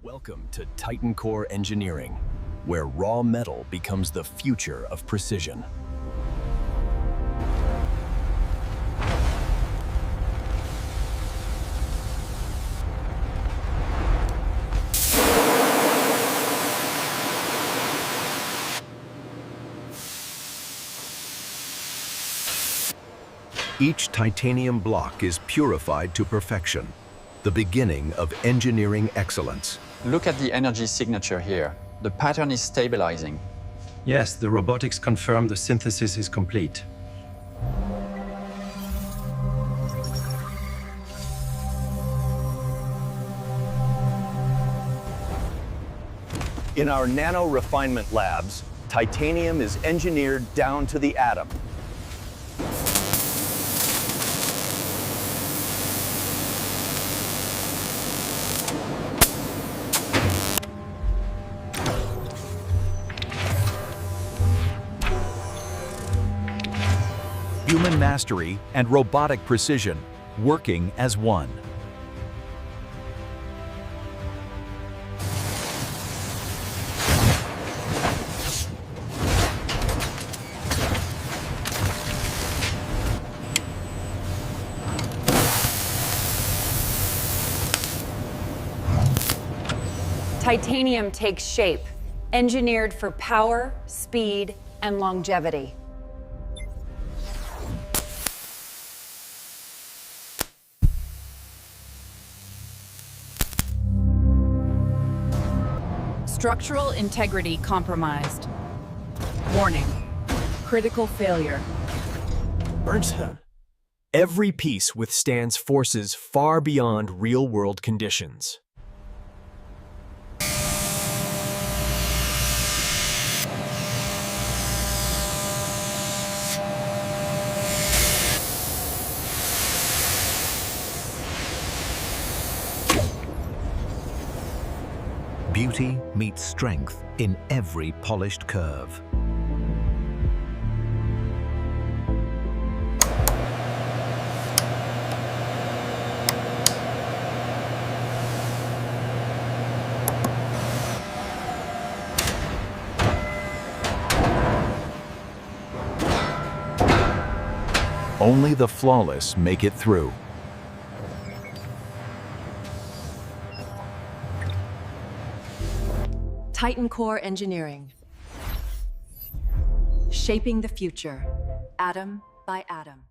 Welcome to Titan Core Engineering, where raw metal becomes the future of precision. Each titanium block is purified to perfection, the beginning of engineering excellence. Look at the energy signature here. The pattern is stabilizing. Yes, the robotics confirm the synthesis is complete. In our nano refinement labs, titanium is engineered down to the atom. Human mastery and robotic precision working as one. Titanium takes shape, engineered for power, speed, and longevity. Structural integrity compromised. Warning, critical failure. Every piece withstands forces far beyond real-world conditions. Beauty meets strength in every polished curve. Only the flawless make it through. Titan Core Engineering. Shaping the future, atom by atom.